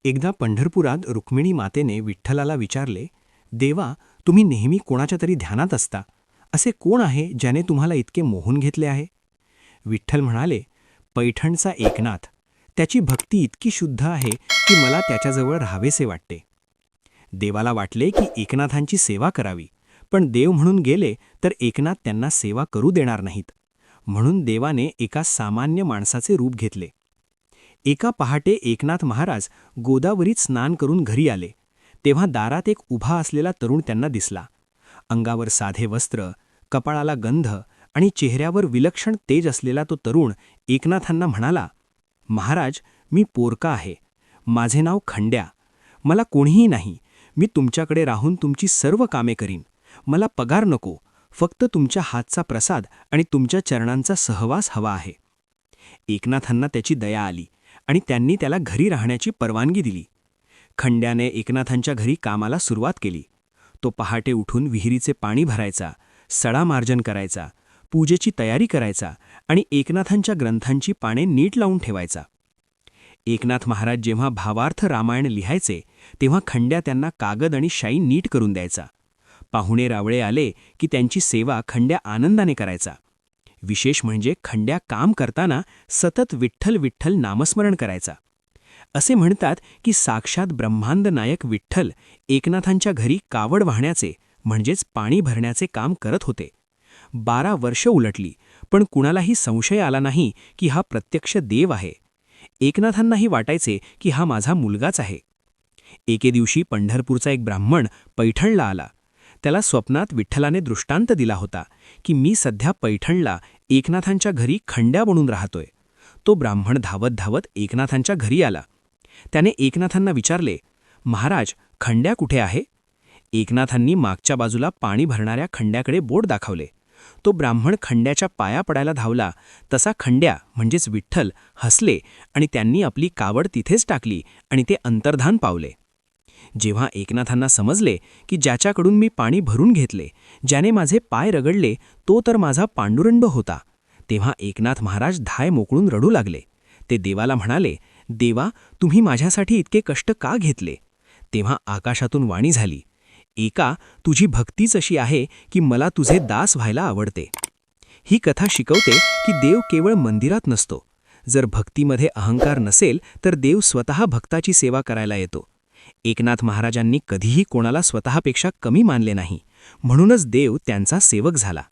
एकदा पंढरपुरात रुक्मिणी मातेने विठ्ठलाला विचारले, देवा, तुम्ही नेहमी कोणाच्या तरी ध्यानात असता. असे कोण आहे ज्याने तुम्हाला इतके मोहून घेतले आहे? विठ्ठल म्हणाले, पैठणचा एकनाथ. त्याची भक्ती इतकी शुद्ध आहे की मला त्याच्याजवळ राहावेसे वाटते. देवाला वाटले की एकनाथांची सेवा करावी, पण देव म्हणून गेले तर एकनाथ त्यांना सेवा करू देणार नाहीत. म्हणून देवाने एका सामान्य माणसाचे रूप घेतले. एका पहाटे एकनाथ महाराज गोदावरीत स्नान करून घरी आले, तेव्हा दारात एक उभा असलेला तरुण त्यांना दिसला. अंगावर साधे वस्त्र, कपाळाला गंध आणि चेहऱ्यावर विलक्षण तेज असलेला तो तरुण एकनाथांना म्हणाला, महाराज, मी पोरका आहे. माझे नाव खंड्या. मला कोणीही नाही. मी तुमच्याकडे राहून तुमची सर्व कामे करीन. मला पगार नको, फक्त तुमच्या हातचा प्रसाद आणि तुमच्या चरणांचा सहवास हवा आहे. एकनाथांना त्याची दया आली आणि त्यांनी त्याला घरी राहण्याची परवानगी दिली. खंड्याने एकनाथांच्या घरी कामाला सुरुवात केली. तो पहाटे उठून विहिरीचे पाणी भरायचा, सडा मार्जन करायचा, पूजेची तयारी करायचा आणि एकनाथांच्या ग्रंथांची पाने नीट लावून ठेवायचा. एकनाथ महाराज जेव्हा भावार्थ रामायण लिहायचे तेव्हा खंड्या त्यांना कागद आणि शाई नीट करून द्यायचा. पाहुणे रावळे आले की त्यांची सेवा खंड्या आनंदाने करायचा. विशेष म्हणजे खंड्या काम करताना सतत विठ्ठल विठ्ठल नामस्मरण करायचा. असे म्हणतात की साक्षात ब्रह्मांड नायक विठ्ठल एकनाथांच्या घरी कावड वाहण्याचे म्हणजेच पाणी भरण्याचे काम करत होते. 12 वर्ष उलटली, पण कुणालाही संशय आला नाही की हा प्रत्यक्ष देव आहे. एकनाथांनाही वाटायचे की हा माझा मुलगाच आहे. एके दिवशी पंढरपूरचा एक ब्राह्मण पैठणला आला. त्याला स्वप्नात विठ्ठलाने दृष्टांत दिला होता की मी सध्या पैठणला एकनाथांच्या घरी खंड्या बनून राहतोय. तो ब्राह्मण धावत धावत एकनाथांच्या घरी आला. त्याने एकनाथांना विचारले, महाराज, खंड्या कुठे आहे? एकनाथांनी मागच्या बाजूला पाणी भरणाऱ्या खंड्याकडे बोट दाखवले. तो ब्राह्मण खंड्याच्या पाया पडायला धावला तसा खंड्या म्हणजेच विठ्ठल हसले आणि त्यांनी आपली कावड तिथेच टाकली आणि ते अंतर्धान पावले. जेव्हा एकनाथांना समजले की ज्याच्याकडून मी पाणी भरून घेतले, ज्याने माझे पाय रगडले, तो तर माझा पांडुरंग होता, तेव्हा एकनाथ महाराज धाय मोकळून रडू लागले. ते देवाला म्हणाले, देवा, तुम्ही माझ्यासाठी इतके कष्ट का घेतले? तेव्हा आकाशातून वाणी झाली, एका, तुझी भक्तीच अशी आहे की मला तुझे दास व्हायला आवडते. ही कथा शिकवते की देव केवळ मंदिरात नसतो. जर भक्तीमध्ये अहंकार नसेल तर देव स्वतः भक्ताची सेवा करायला येतो. एकनाथ महाराजांनी कधीही कोणाला स्वतःपेक्षा कमी मानले नाही, म्हणूनच देव त्यांचा सेवक झाला.